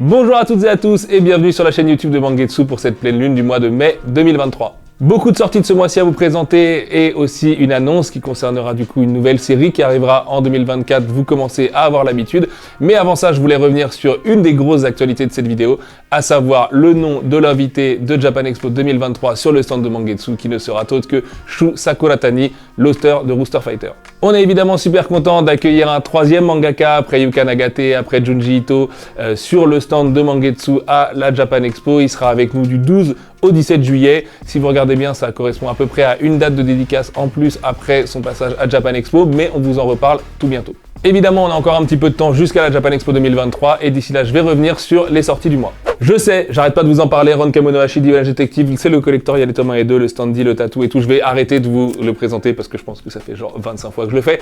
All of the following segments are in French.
Bonjour à toutes et à tous et bienvenue sur la chaîne YouTube de Mangetsu pour cette pleine lune du mois de mai 2023. Beaucoup de sorties de ce mois-ci à vous présenter et aussi une annonce qui concernera du coup une nouvelle série qui arrivera en 2024, vous commencez à avoir l'habitude. Mais avant ça, je voulais revenir sur une des grosses actualités de cette vidéo, à savoir le nom de l'invité de Japan Expo 2023 sur le stand de Mangetsu qui ne sera autre que Shu Sakuratani, l'auteur de Rooster Fighter. On est évidemment super content d'accueillir un troisième mangaka après Yuka Nagate, après Junji Ito sur le stand de Mangetsu à la Japan Expo. Il sera avec nous du 12 au 17 juillet. Si vous regardez bien, ça correspond à peu près à une date de dédicace en plus après son passage à Japan Expo, mais on vous en reparle tout bientôt. Évidemment, on a encore un petit peu de temps jusqu'à la Japan Expo 2023 et d'ici là, je vais revenir sur les sorties du mois. Je sais, j'arrête pas de vous en parler, Ron Monohashi Divine Detective, c'est le collector, il y a les tomes 1 et 2, le standy, le tatou et tout, je vais arrêter de vous le présenter parce que je pense que ça fait genre 25 fois que je le fais.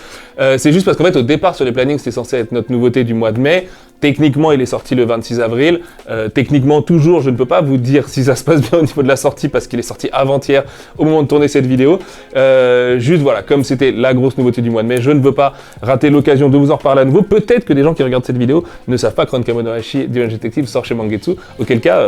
C'est juste parce qu'en fait, au départ, sur les plannings, c'était censé être notre nouveauté du mois de mai. Techniquement, il est sorti le 26 avril. Techniquement, toujours, je ne peux pas vous dire si ça se passe bien au niveau de la sortie parce qu'il est sorti avant-hier au moment de tourner cette vidéo. Juste voilà, comme c'était la grosse nouveauté du mois de mai, je ne veux pas rater l'occasion de vous en reparler à nouveau. Peut-être que des gens qui regardent cette vidéo ne savent pas que Ron Monohashi Divine Detective sort chez Mangetsu. Auquel cas,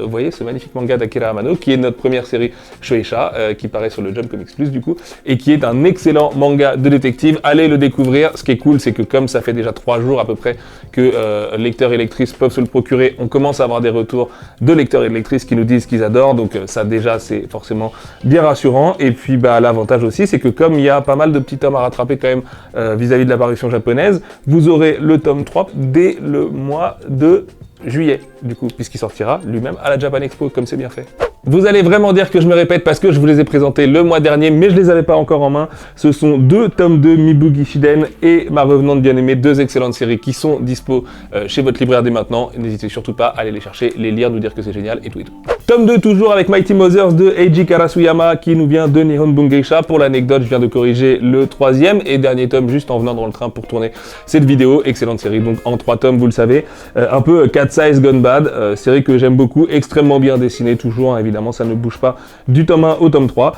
vous voyez ce magnifique manga d'Akira Amano, qui est notre première série Shueisha, qui paraît sur le Jump Comics Plus du coup, et qui est un excellent manga de détective. Allez le découvrir. Ce qui est cool, c'est que comme ça fait déjà 3 jours à peu près que lecteurs et lectrices peuvent se le procurer, on commence à avoir des retours de lecteurs et de lectrices qui nous disent qu'ils adorent, donc ça déjà c'est forcément bien rassurant. Et puis bah l'avantage aussi, c'est que comme il y a pas mal de petits tomes à rattraper quand même vis-à-vis de la parution japonaise, vous aurez le tome 3 dès le mois de juillet, du coup, puisqu'il sortira lui-même à la Japan Expo, comme c'est bien fait. Vous allez vraiment dire que je me répète parce que je vous les ai présentés le mois dernier, mais je les avais pas encore en main. Ce sont deux tomes de Mibugi Shiden et Ma Revenante Bien-Aimée, deux excellentes séries qui sont dispo chez votre libraire dès maintenant. N'hésitez surtout pas à aller les chercher, les lire, nous dire que c'est génial et tout et tout. Tome 2 toujours avec Mighty Mothers de Eiji Karasuyama qui nous vient de Nihon Bungeisha. Pour l'anecdote, je viens de corriger le 3e et dernier tome juste en venant dans le train pour tourner cette vidéo. Excellente série, donc en 3 tomes, vous le savez. Un peu Cat Size Gone Bad, série que j'aime beaucoup, extrêmement bien dessinée, toujours évidemment, ça ne bouge pas du tome 1 au tome 3.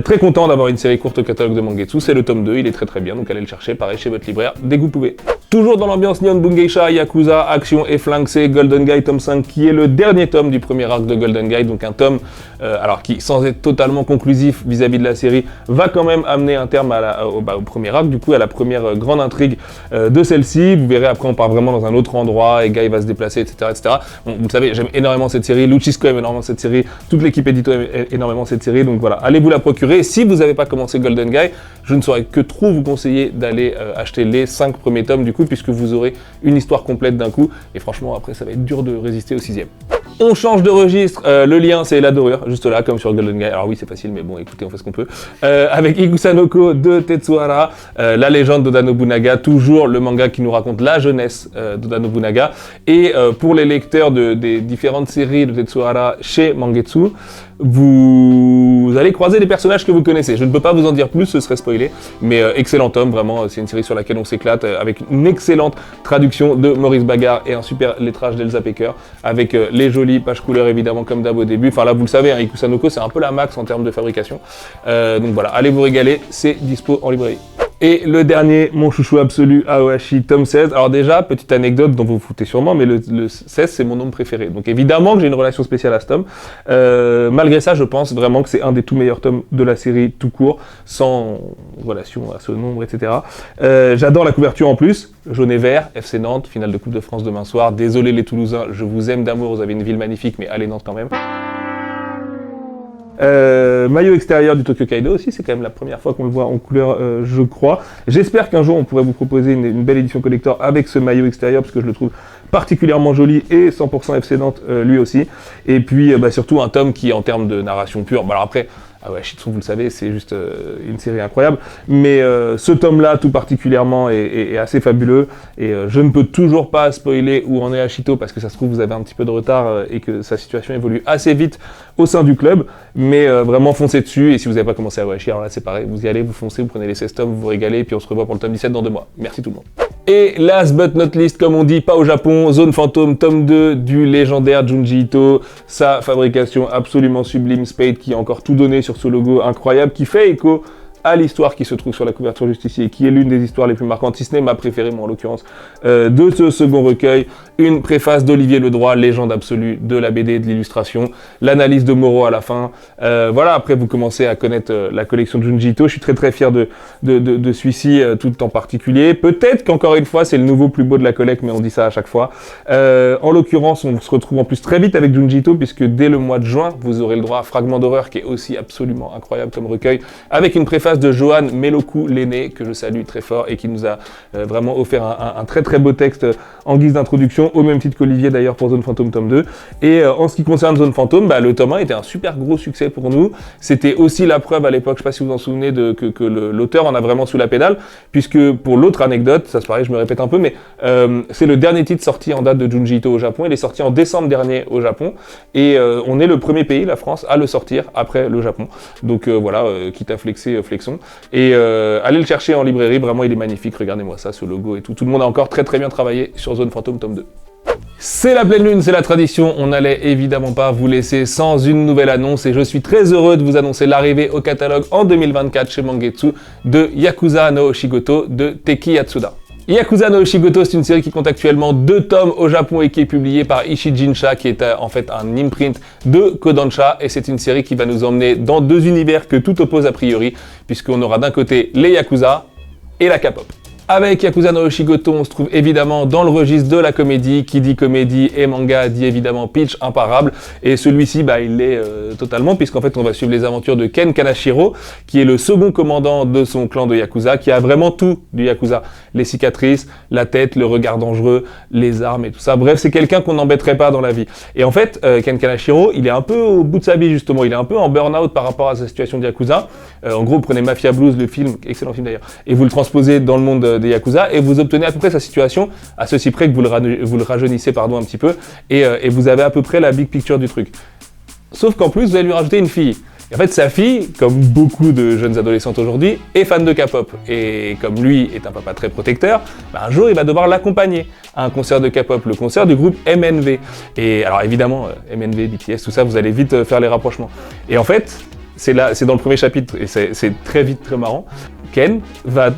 Très content d'avoir une série courte au catalogue de Mangetsu, c'est le tome 2, il est très bien, donc allez le chercher, pareil chez votre libraire, dès que vous pouvez. Toujours dans l'ambiance Nihon Bungeisha, Yakuza, Action et Flingue, c'est Golden Guy tome 5 qui est le dernier tome du premier arc de Golden Guy, donc un tome alors qui, sans être totalement conclusif vis-à-vis de la série, va quand même amener un terme à au premier arc, du coup à la première grande intrigue de celle-ci. Vous verrez, après on part vraiment dans un autre endroit et Guy va se déplacer, etc. Bon, vous le savez, j'aime énormément cette série, Luchisco aime énormément cette série, toute l'équipe édito aime énormément cette série, donc voilà, allez vous la procurer. Si vous n'avez pas commencé Golden Guy, je ne saurais que trop vous conseiller d'aller acheter les 5 premiers tomes du coup, puisque vous aurez une histoire complète d'un coup, et franchement après ça va être dur de résister au 6e. On change de registre, le lien c'est la dorure, juste là, comme sur Golden Guy. Alors oui, c'est facile, mais bon, écoutez, on fait ce qu'on peut. Avec Ikusanoko de Tetsuhara, la légende d'Oda Nobunaga, toujours le manga qui nous raconte la jeunesse d'Oda Nobunaga. Et pour les lecteurs des différentes séries de Tetsuhara chez Mangetsu, vous allez croiser des personnages que vous connaissez. Je ne peux pas vous en dire plus, ce serait spoilé, mais excellent tome, vraiment, c'est une série sur laquelle on s'éclate, avec une excellente traduction de Maurice Bagard et un super lettrage d'Elsa Pecker, avec les jolies pages couleurs évidemment comme d'hab au début. Enfin là, vous le savez, hein, Ikusanoko, c'est un peu la max en termes de fabrication. Donc voilà, allez vous régaler, c'est dispo en librairie. Et le dernier, mon chouchou absolu, Aohashi, tome 16. Alors déjà, petite anecdote dont vous vous foutez sûrement, mais le 16, c'est mon nombre préféré. Donc évidemment que j'ai une relation spéciale à ce tome. Malgré ça, je pense vraiment que c'est un des tout meilleurs tomes de la série tout court, sans relation à ce nombre, etc. J'adore la couverture en plus, jaune et vert, FC Nantes, finale de Coupe de France demain soir. Désolé les Toulousains, je vous aime d'amour, vous avez une ville magnifique, mais allez Nantes quand même. Maillot extérieur du Tokyo Kaido aussi, c'est quand même la première fois qu'on le voit en couleur, je crois. J'espère qu'un jour on pourrait vous proposer une belle édition collector avec ce maillot extérieur, parce que je le trouve particulièrement joli, et 100% FC Nantes lui aussi. Et puis surtout un tome qui, en termes de narration pure, alors après, Shitsu, vous le savez, c'est juste une série incroyable, mais ce tome-là, tout particulièrement, est assez fabuleux, et je ne peux toujours pas spoiler où en est Ashito, parce que ça se trouve, vous avez un petit peu de retard, et que sa situation évolue assez vite au sein du club, mais vraiment foncez dessus, et si vous n'avez pas commencé à Awashi, alors là c'est pareil, vous y allez, vous foncez, vous prenez les 16 tomes, vous vous régalez, et puis on se revoit pour le tome 17 dans 2 mois. Merci tout le monde. Et last but not least, comme on dit, pas au Japon, Zone Fantôme, tome 2 du légendaire Junji Ito, sa fabrication absolument sublime, Spade qui a encore tout donné sur ce logo incroyable, qui fait écho à l'histoire qui se trouve sur la couverture juste ici, et qui est l'une des histoires les plus marquantes, si ce n'est ma préférée, moi en l'occurrence, de ce second recueil, une préface d'Olivier Ledroit, légende absolue de la BD et de l'illustration, l'analyse de Moreau à la fin. Voilà, après vous commencez à connaître la collection de Junji Ito. Je suis très très fier de celui-ci tout en particulier. Peut-être qu'encore une fois, c'est le nouveau plus beau de la collecte, mais on dit ça à chaque fois. En l'occurrence, on se retrouve en plus très vite avec Junji Ito, puisque dès le mois de juin, vous aurez le droit à Fragment d'horreur, qui est aussi absolument incroyable comme recueil, avec une préface de Johan Meloku l'aîné, que je salue très fort, et qui nous a vraiment offert un très très beau texte en guise d'introduction, au même titre qu'Olivier d'ailleurs pour Zone Fantôme tome 2. Et en ce qui concerne Zone Fantôme, le tome 1 était un super gros succès pour nous. C'était aussi la preuve à l'époque, je ne sais pas si vous vous en souvenez, que l'auteur en a vraiment sous la pédale, puisque pour l'autre anecdote, ça se paraît, je me répète un peu, mais c'est le dernier titre sorti en date de Junji Ito au Japon. Il est sorti en décembre dernier au Japon, et on est le premier pays, la France, à le sortir après le Japon. Donc voilà, quitte à flexer, flexons. Et allez le chercher en librairie, vraiment il est magnifique, regardez-moi ça, ce logo et tout. Tout le monde a encore très très bien travaillé sur Zone Fantôme tome 2. C'est la pleine lune, c'est la tradition, on n'allait évidemment pas vous laisser sans une nouvelle annonce, et je suis très heureux de vous annoncer l'arrivée au catalogue en 2024 chez Mangetsu de Yakuza no Oshigoto de Teki Yatsuda. Yakuza no Oshigoto, c'est une série qui compte actuellement 2 tomes au Japon et qui est publiée par Ishijinsha, qui est en fait un imprint de Kodansha, et c'est une série qui va nous emmener dans 2 univers que tout oppose a priori, puisqu'on aura d'un côté les Yakuza et la K-pop. Avec Yakuza no Oshigoto, on se trouve évidemment dans le registre de la comédie. Qui dit comédie et manga dit évidemment pitch imparable. Et celui-ci, il l'est totalement, puisqu'en fait, on va suivre les aventures de Ken Kanashiro, qui est le second commandant de son clan de Yakuza, qui a vraiment tout du Yakuza. Les cicatrices, la tête, le regard dangereux, les armes et tout ça. Bref, c'est quelqu'un qu'on n'embêterait pas dans la vie. Et en fait, Ken Kanashiro, il est un peu au bout de sa vie, justement. Il est un peu en burn-out par rapport à sa situation de Yakuza. En gros, vous prenez Mafia Blues, le film, excellent film d'ailleurs, et vous le transposez dans le monde des Yakuza, et vous obtenez à peu près sa situation, à ceci près que vous le rajeunissez un petit peu, et vous avez à peu près la big picture du truc. Sauf qu'en plus, vous allez lui rajouter une fille. Et en fait, sa fille, comme beaucoup de jeunes adolescentes aujourd'hui, est fan de K-pop. Et comme lui est un papa très protecteur, un jour, il va devoir l'accompagner à un concert de K-pop, le concert du groupe MNV. Et alors évidemment, MNV, BTS, tout ça, vous allez vite faire les rapprochements. Et en fait, c'est dans le premier chapitre, et c'est très vite, très marrant, Ken va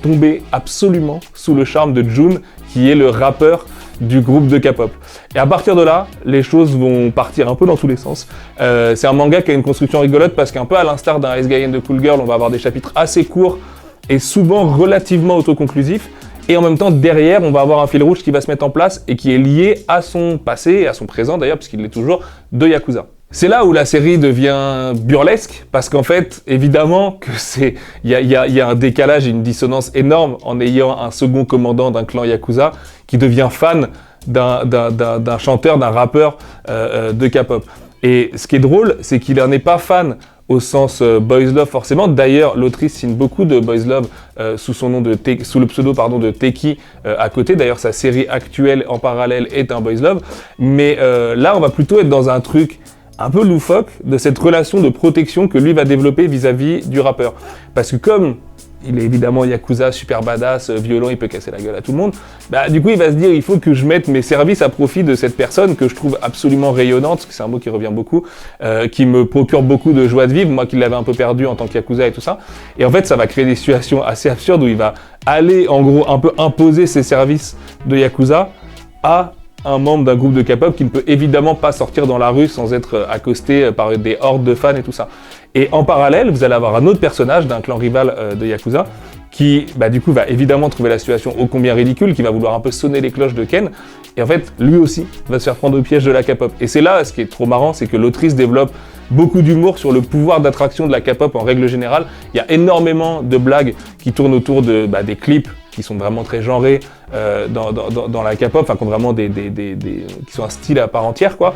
tomber absolument sous le charme de Jun, qui est le rappeur du groupe de K-pop. Et à partir de là, les choses vont partir un peu dans tous les sens. C'est un manga qui a une construction rigolote, parce qu'un peu à l'instar d'un Ice Guy and the Cool Girl, on va avoir des chapitres assez courts et souvent relativement autoconclusifs. Et en même temps, derrière, on va avoir un fil rouge qui va se mettre en place et qui est lié à son passé, et à son présent d'ailleurs, puisqu'il est toujours de Yakuza. C'est là où la série devient burlesque, parce qu'en fait, évidemment, que il y a un décalage et une dissonance énorme en ayant un second commandant d'un clan Yakuza qui devient fan d'un chanteur, d'un rappeur de K-pop. Et ce qui est drôle, c'est qu'il n'en est pas fan au sens Boys Love forcément. D'ailleurs, l'autrice signe beaucoup de Boys Love sous le pseudo de Teki à côté. D'ailleurs, sa série actuelle en parallèle est un Boys Love. Mais là, on va plutôt être dans un truc un peu loufoque de cette relation de protection que lui va développer vis-à-vis du rappeur. Parce que comme il est évidemment Yakuza, super badass, violent, il peut casser la gueule à tout le monde, du coup il va se dire il faut que je mette mes services à profit de cette personne que je trouve absolument rayonnante, parce que c'est un mot qui revient beaucoup, qui me procure beaucoup de joie de vivre, moi qui l'avais un peu perdu en tant qu'Yakuza et tout ça. Et en fait ça va créer des situations assez absurdes où il va aller en gros un peu imposer ses services de Yakuza à un membre d'un groupe de K-pop qui ne peut évidemment pas sortir dans la rue sans être accosté par des hordes de fans et tout ça. Et en parallèle, vous allez avoir un autre personnage d'un clan rival de Yakuza qui, du coup, va évidemment trouver la situation ô combien ridicule, qui va vouloir un peu sonner les cloches de Ken, et en fait, lui aussi va se faire prendre au piège de la K-pop. Et c'est là, ce qui est trop marrant, c'est que l'autrice développe beaucoup d'humour sur le pouvoir d'attraction de la K-pop en règle générale. Il y a énormément de blagues qui tournent autour des clips qui sont vraiment très genrés dans la K-pop, qui ont vraiment qui sont un style à part entière, quoi.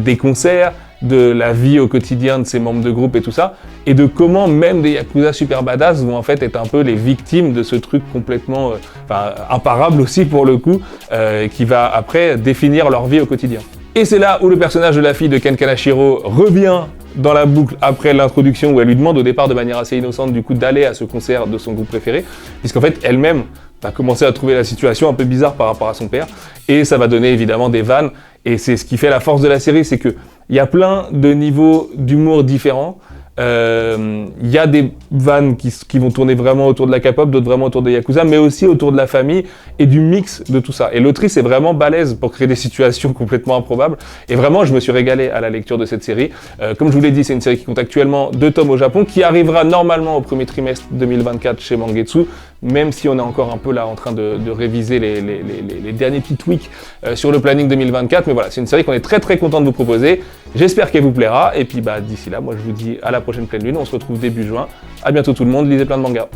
Des concerts, de la vie au quotidien de ses membres de groupe et tout ça, et de comment même des Yakuza super badass vont en fait être un peu les victimes de ce truc complètement imparable aussi pour le coup, qui va après définir leur vie au quotidien. Et c'est là où le personnage de la fille de Ken Kanashiro revient dans la boucle après l'introduction, où elle lui demande au départ de manière assez innocente du coup d'aller à ce concert de son groupe préféré, puisqu'en fait elle-même va commencer à trouver la situation un peu bizarre par rapport à son père, et ça va donner évidemment des vannes, et c'est ce qui fait la force de la série, c'est que il y a plein de niveaux d'humour différents, Il y a des vannes qui vont tourner vraiment autour de la K-pop, d'autres vraiment autour de Yakuza, mais aussi autour de la famille et du mix de tout ça. Et l'autrice est vraiment balèze pour créer des situations complètement improbables. Et vraiment, je me suis régalé à la lecture de cette série. Comme je vous l'ai dit, c'est une série qui compte actuellement 2 tomes au Japon, qui arrivera normalement au premier trimestre 2024 chez Mangetsu, même si on est encore un peu là en train de réviser les derniers petits tweaks sur le planning 2024. Mais voilà, c'est une série qu'on est très très content de vous proposer. J'espère qu'elle vous plaira. Et puis d'ici là, moi je vous dis à la prochaine pleine lune. On se retrouve début juin. À bientôt tout le monde. Lisez plein de mangas.